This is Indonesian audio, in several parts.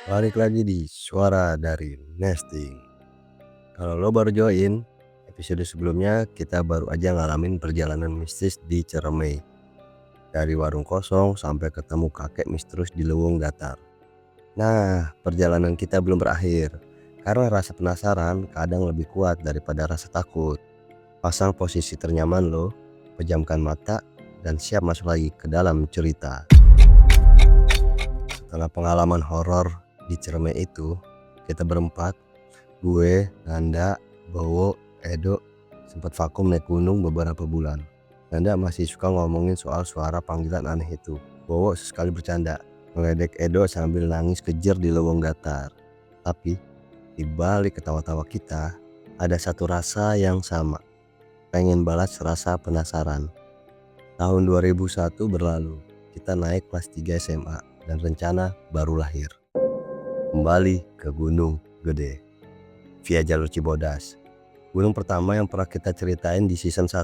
Balik lagi di Suara dari Nesting. Kalau lo baru join, episode sebelumnya kita baru aja ngalamin perjalanan mistis di Ciremai. Dari warung kosong sampai ketemu kakek misterius di lewung datar. Nah, perjalanan kita belum berakhir. Karena rasa penasaran kadang lebih kuat daripada rasa takut. Pasang posisi ternyaman lo, pejamkan mata, dan siap masuk lagi ke dalam cerita. Setelah pengalaman horor di Ciremai itu, kita berempat, gue, Nanda, Bowo, Edo, sempat vakum naik gunung beberapa bulan. Nanda masih suka ngomongin soal suara panggilan aneh itu. Bowo sesekali bercanda, ngeledek Edo sambil nangis kejer di lewung datar. Tapi di balik ketawa-tawa kita, ada satu rasa yang sama. Pengen balas rasa penasaran. Tahun 2001 berlalu, kita naik kelas 3 SMA dan rencana baru lahir. Kembali ke Gunung Gede via jalur Cibodas. Gunung pertama yang pernah kita ceritain di season 1.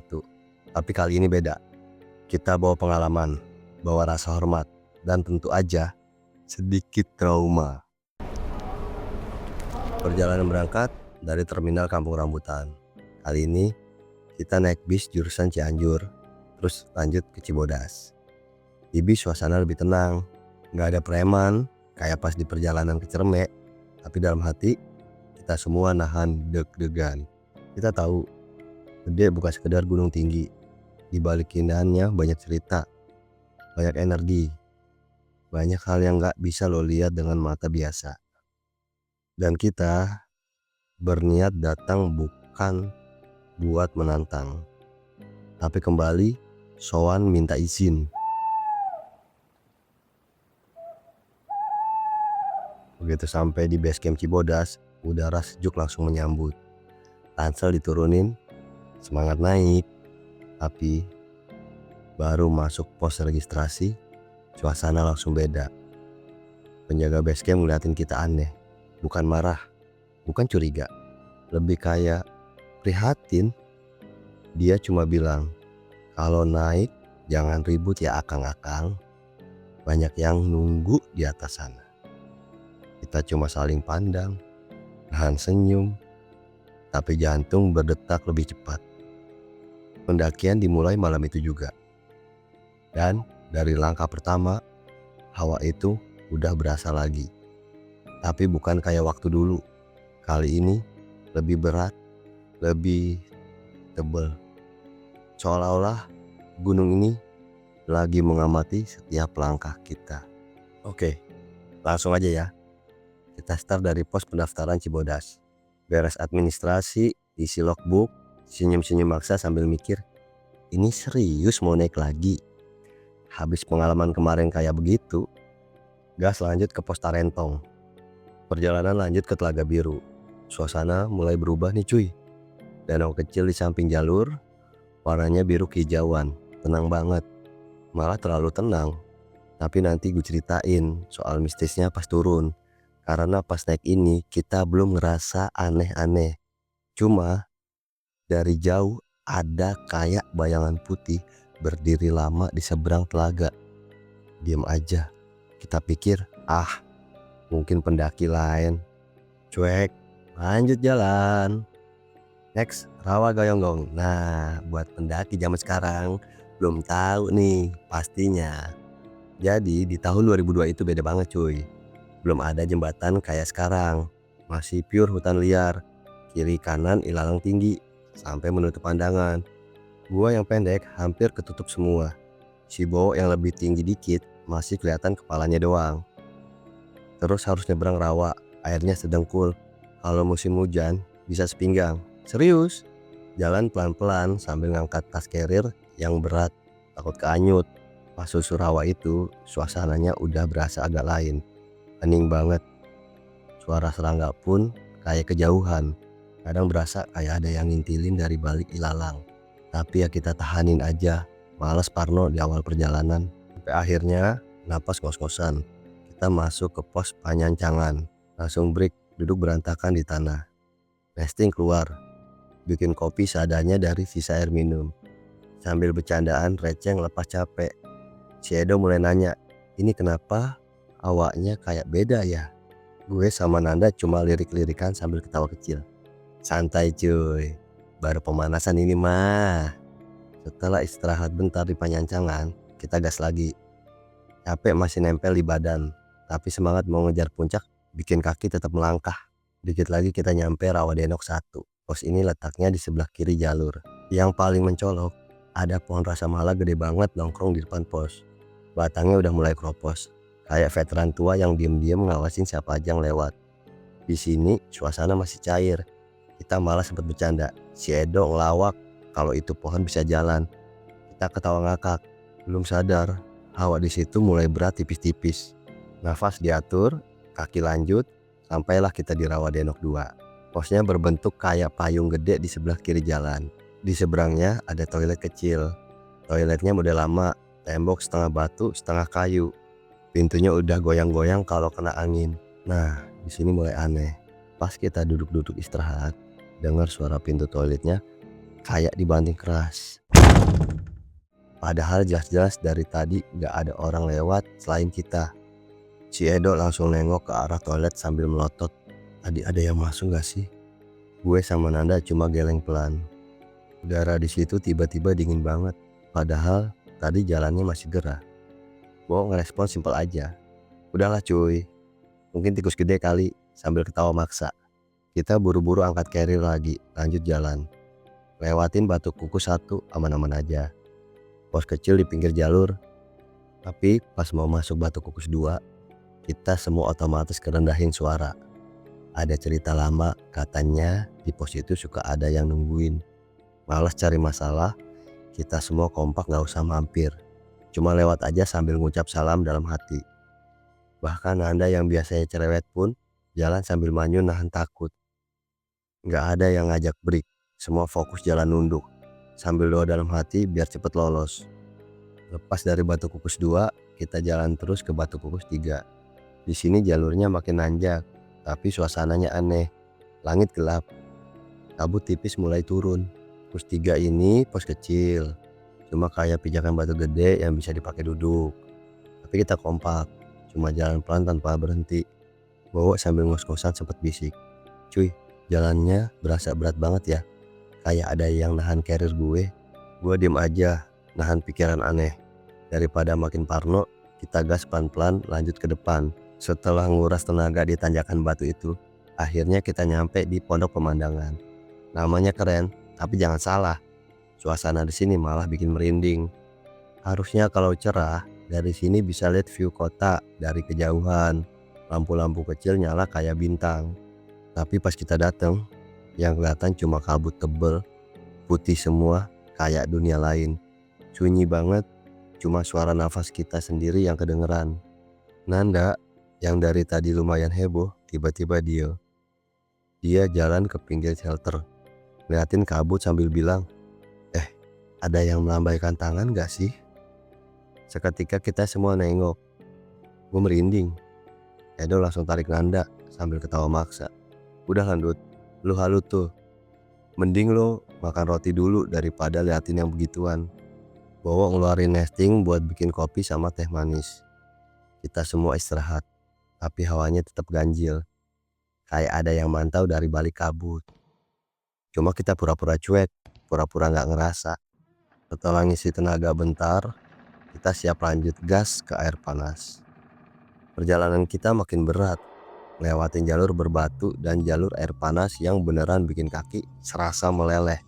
Tapi kali ini beda. Kita bawa pengalaman, bawa rasa hormat, dan tentu aja sedikit trauma. Perjalanan berangkat dari terminal Kampung Rambutan. Kali ini kita naik bis jurusan Cianjur, terus lanjut ke Cibodas. Di bis suasana lebih tenang, gak ada preman kayak pas di perjalanan ke Ciremai. Tapi dalam hati kita semua nahan deg-degan. Kita tahu Gede bukan sekedar gunung tinggi. Di balik keindahannya banyak cerita, banyak energi, banyak hal yang gak bisa lo lihat dengan mata biasa. Dan kita berniat datang bukan buat menantang, tapi kembali sowan minta izin. Begitu sampai di base camp Cibodas, udara sejuk langsung menyambut. Ransel diturunin, semangat naik. Tapi baru masuk pos registrasi, suasana langsung beda. Penjaga base camp ngeliatin kita aneh. Bukan marah, bukan curiga, lebih kayak prihatin. Dia cuma bilang, kalau naik jangan ribut ya akang-akang, banyak yang nunggu di atas sana. Kita cuma saling pandang, nahan senyum, tapi jantung berdetak lebih cepat. Pendakian dimulai malam itu juga. Dan dari langkah pertama, hawa itu udah berasa lagi. Tapi bukan kayak waktu dulu. Kali ini lebih berat, lebih tebal. Seolah-olah gunung ini lagi mengamati setiap langkah kita. Oke, langsung aja ya. Kita start dari pos pendaftaran Cibodas. Beres administrasi, isi logbook, senyum-senyum maksa sambil mikir, ini serius mau naik lagi? Habis pengalaman kemarin kayak begitu, gas lanjut ke pos Tarentong. Perjalanan lanjut ke Telaga Biru. Suasana mulai berubah nih cuy. Danau kecil di samping jalur, warnanya biru kehijauan, tenang banget. Malah terlalu tenang. Tapi nanti gue ceritain soal mistisnya pas turun. Karena pas naik ini kita belum ngerasa aneh-aneh. Cuma dari jauh ada kayak bayangan putih berdiri lama di seberang telaga. Diam aja. Kita pikir, mungkin pendaki lain. Cuek, lanjut jalan. Next, Rawa Gayonggong. Nah, buat pendaki zaman sekarang belum tahu nih pastinya. Jadi di tahun 2002 itu beda banget cuy. Belum ada jembatan kayak sekarang. Masih pure hutan liar. Kiri kanan ilalang tinggi sampai menutup pandangan. Gua yang pendek hampir ketutup semua. Si Bowo yang lebih tinggi dikit masih kelihatan kepalanya doang. Terus harus nyebrang rawa, airnya sedengkul. Kalau musim hujan bisa sepinggang. Serius. Jalan pelan-pelan sambil ngangkat tas carrier yang berat, takut keanyut. Pas susur rawa itu suasananya udah berasa agak lain. Hening banget. Suara serangga pun kayak kejauhan. Kadang berasa kayak ada yang ngintilin dari balik ilalang. Tapi ya kita tahanin aja. Males parno di awal perjalanan. Sampai akhirnya napas ngos-ngosan. Kita masuk ke pos Panyancangan. Langsung break, duduk berantakan di tanah. Nesting keluar, bikin kopi seadanya dari sisa air minum. Sambil bercandaan receh lepas capek. Si Edo mulai nanya, ini kenapa awaknya kayak beda ya? Gue sama Nanda cuma lirik-lirikan sambil ketawa kecil. Santai cuy, baru pemanasan ini mah. Setelah istirahat bentar di Panyancangan, kita gas lagi. Capek masih nempel di badan, tapi semangat mau ngejar puncak bikin kaki tetap melangkah. Dikit lagi kita nyampe Rawadenok 1. Pos ini letaknya di sebelah kiri jalur. Yang paling mencolok, ada pohon rasa mala gede banget nongkrong di depan pos. Batangnya udah mulai kropos, kayak veteran tua yang diem-diem ngawasin siapa aja yang lewat. Di sini suasana masih cair. Kita malah sempat bercanda, si Edo ngelawak kalau itu pohon bisa jalan. Kita ketawa ngakak, belum sadar hawa di situ mulai berat tipis-tipis. Nafas diatur, kaki lanjut, sampailah kita di Rawadenok 2. Posnya berbentuk kayak payung gede di sebelah kiri jalan. Di seberangnya ada toilet kecil. Toiletnya model lama, tembok setengah batu, setengah kayu. Pintunya udah goyang-goyang kalau kena angin. Nah, di sini mulai aneh. Pas kita duduk-duduk istirahat, dengar suara pintu toiletnya kayak dibanting keras. Padahal jelas-jelas dari tadi gak ada orang lewat selain kita. Si Edo langsung nengok ke arah toilet sambil melotot. Tadi ada yang masuk gak sih? Gue sama Nanda cuma geleng pelan. Udara di situ tiba-tiba dingin banget. Padahal tadi jalannya masih gerah. Gue ngerespon simpel aja. Udahlah cuy, mungkin tikus gede kali, sambil ketawa maksa. Kita buru-buru angkat carrier lagi, lanjut jalan. Lewatin Batu Kukus 1 aman-aman aja. Pos kecil di pinggir jalur. Tapi pas mau masuk Batu Kukus 2, kita semua otomatis kerendahin suara. Ada cerita lama katanya di pos itu suka ada yang nungguin. Malas cari masalah, kita semua kompak gak usah mampir. Cuma lewat aja sambil ngucap salam dalam hati. Bahkan Anda yang biasanya cerewet pun jalan sambil manyun nahan takut. Gak ada yang ngajak break, semua fokus jalan nunduk. Sambil doa dalam hati biar cepet lolos. Lepas dari Batu Kukus 2, kita jalan terus ke Batu Kukus 3. Di sini jalurnya makin nanjak, tapi suasananya aneh. Langit gelap, kabut tipis mulai turun. Pos 3 ini pos kecil, cuma kayak pijakan batu gede yang bisa dipakai duduk. Tapi kita kompak, cuma jalan pelan tanpa berhenti. Bowo sambil ngos-ngosan sempat bisik, "Cuy, jalannya berasa berat banget ya. Kayak ada yang nahan carrier gue." Gue diem aja, nahan pikiran aneh. Daripada makin parno, kita gas pelan-pelan lanjut ke depan. Setelah nguras tenaga di tanjakan batu itu, akhirnya kita nyampe di Pondok Pemandangan. Namanya keren, tapi jangan salah, suasana di sini malah bikin merinding. Harusnya kalau cerah, dari sini bisa lihat view kota dari kejauhan. Lampu-lampu kecil nyala kayak bintang. Tapi pas kita datang, yang kelihatan cuma kabut tebel, putih semua, kayak dunia lain. Sunyi banget, cuma suara nafas kita sendiri yang kedengeran. Nanda, yang dari tadi lumayan heboh, tiba-tiba dia jalan ke pinggir shelter, ngeliatin kabut sambil bilang, ada yang melambaikan tangan gak sih? Seketika kita semua nengok. Gue merinding. Edo langsung tarik Nanda sambil ketawa maksa. Udah lanjut, lu halu tuh. Mending lo makan roti dulu daripada liatin yang begituan. Bowo ngeluarin nesting buat bikin kopi sama teh manis. Kita semua istirahat, tapi hawanya tetap ganjil. Kayak ada yang mantau dari balik kabut. Cuma kita pura-pura cuek, pura-pura gak ngerasa. Setelah ngisi tenaga bentar, kita siap lanjut gas ke air panas. Perjalanan kita makin berat, lewatin jalur berbatu dan jalur air panas yang beneran bikin kaki serasa meleleh.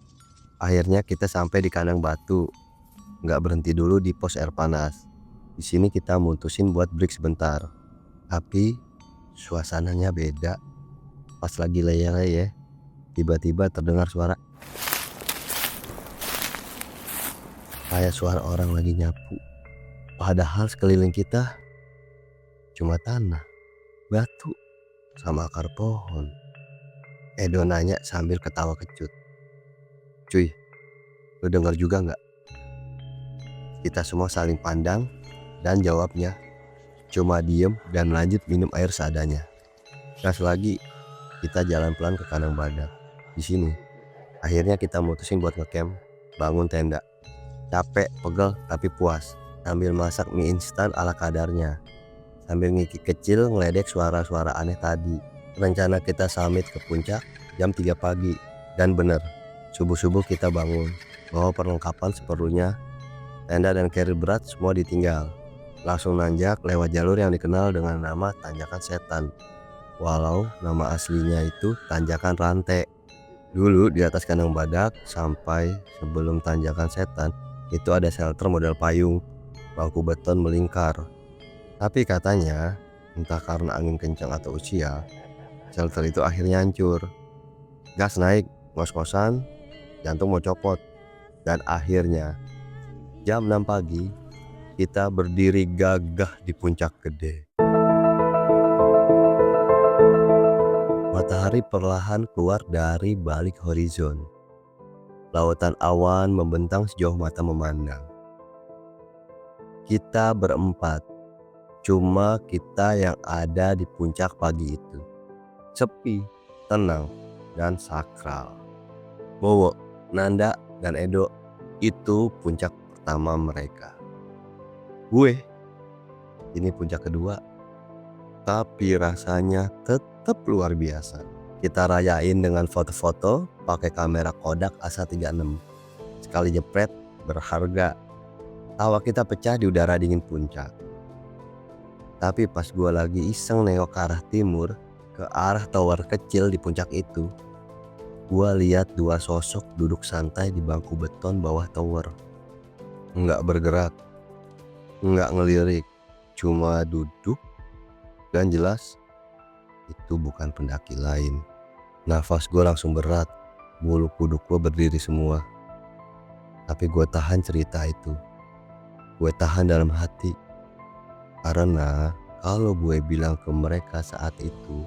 Akhirnya kita sampai di kandang batu. Nggak berhenti dulu di pos air panas. Di sini kita mutusin buat break sebentar. Tapi suasananya beda. Pas lagi leyeh-leyeh, tiba-tiba terdengar suara kayak suara orang lagi nyapu. Padahal sekeliling kita cuma tanah, batu, sama akar pohon. Edo nanya sambil ketawa kecut. Cuy, lu dengar juga nggak? Kita semua saling pandang dan jawabnya cuma diem dan lanjut minum air seadanya. Gas lagi, kita jalan pelan ke kandang badak. Di sini, akhirnya kita mutusin buat ngecamp, bangun tenda. Capek, pegel, tapi puas. Sambil masak mie instan ala kadarnya. sambil ngikik kecil ngeledek suara-suara aneh tadi. Rencana kita summit ke puncak jam 3 pagi. Dan bener, subuh-subuh kita bangun, bawa perlengkapan seperlunya, tenda dan carrier berat semua ditinggal. Langsung nanjak lewat jalur yang dikenal dengan nama Tanjakan Setan. Walau nama aslinya itu Tanjakan Rantai. Dulu di atas kandang badak sampai sebelum Tanjakan Setan itu ada shelter model payung, bangku beton melingkar. Tapi katanya entah karena angin kencang atau usia, shelter itu akhirnya hancur. Gas naik, ngos-ngosan, jantung mau copot. Dan akhirnya jam 6 pagi kita berdiri gagah di puncak gede. Matahari perlahan keluar dari balik horizon. Lautan awan membentang sejauh mata memandang. Kita berempat, cuma kita yang ada di puncak pagi itu. Sepi, tenang, dan sakral. Bowo, Nanda, dan Edo itu puncak pertama mereka. Gue, ini puncak kedua. Tapi rasanya tetap luar biasa. Kita rayain dengan foto-foto pakai kamera Kodak A136. Sekali jepret berharga. Tawa kita pecah di udara dingin puncak. Tapi pas gue lagi iseng nengok ke arah timur, ke arah tower kecil di puncak itu, gue lihat dua sosok duduk santai di bangku beton bawah tower. Nggak bergerak, nggak ngelirik, cuma duduk. Dan jelas itu bukan pendaki lain. Nafas gue langsung berat, bulu kuduk gue berdiri semua. Tapi gue tahan cerita itu. Gue tahan dalam hati. Karena kalau gue bilang ke mereka saat itu,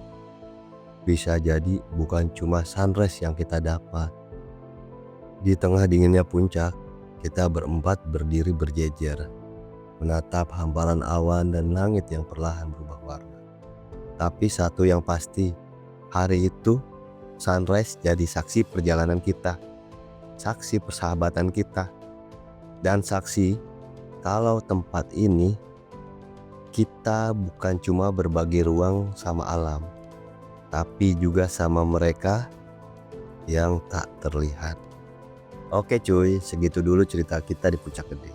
bisa jadi bukan cuma sunrise yang kita dapat. Di tengah dinginnya puncak, kita berempat berdiri berjejer, menatap hamparan awan dan langit yang perlahan berubah warna. Tapi satu yang pasti, hari itu sunrise jadi saksi perjalanan kita, saksi persahabatan kita, dan saksi kalau tempat ini kita bukan cuma berbagi ruang sama alam, tapi juga sama mereka yang tak terlihat. Oke cuy, segitu dulu cerita kita di Puncak Gede.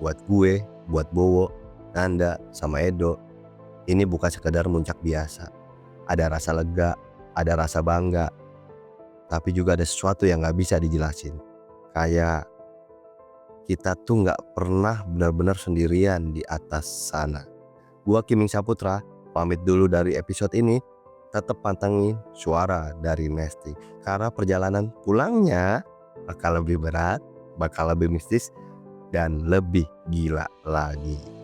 Buat gue, buat Bowo, Nanda, sama Edo, ini bukan sekedar muncak biasa. Ada rasa lega, ada rasa bangga, tapi juga ada sesuatu yang gak bisa dijelasin. Kayak kita tuh gak pernah benar-benar sendirian di atas sana. Gua Kiming Saputra, pamit dulu dari episode ini. Tetap pantengin suara dari Nesti, karena perjalanan pulangnya bakal lebih berat, bakal lebih mistis, dan lebih gila lagi.